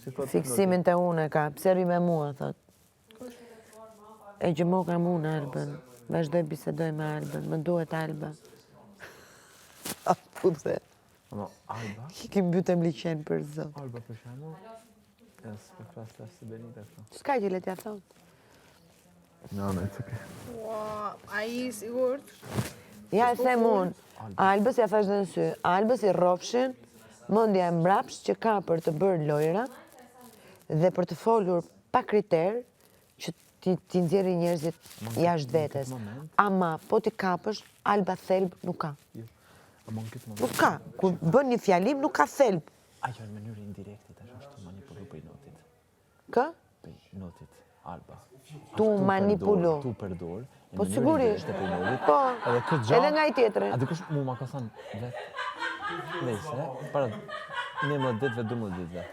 Fiksimin të une ka, pse rri me mua, thot. E që mo kam unë Albën, vazhdoj bisedoj me Albën, më duhet Alba. A puthe. Alba? Ki mbytem liqen për zot. Alba për shembull, s'pe flasë së Benita këto. S'ka që le t'ja thot. No, it's okay. Wow, a i sigurt? Ja e them unë, Albës ja thash dhe në sy, Albës i rrofshin, mendja e mbrapsht që ka për të bërë lojra dhe për të folur pa kriter që ti nxjerrë njerëzit jashtë vetes. Ama po ti kapësh, Alba thelb nuk ka. Nuk ka. Kur bën një fjalim, nuk ka thelb. Ajo në mënyrë indirekte tash është manipulu për notit. Kë? Për notit, Alba. Tu manipulu. Tu përdor. Po sigurisht. Po, edhe nga i tjetëri. A dikush mu ma ka thënë vetë, nëjse, para 11 ditëve, 12 ditëve.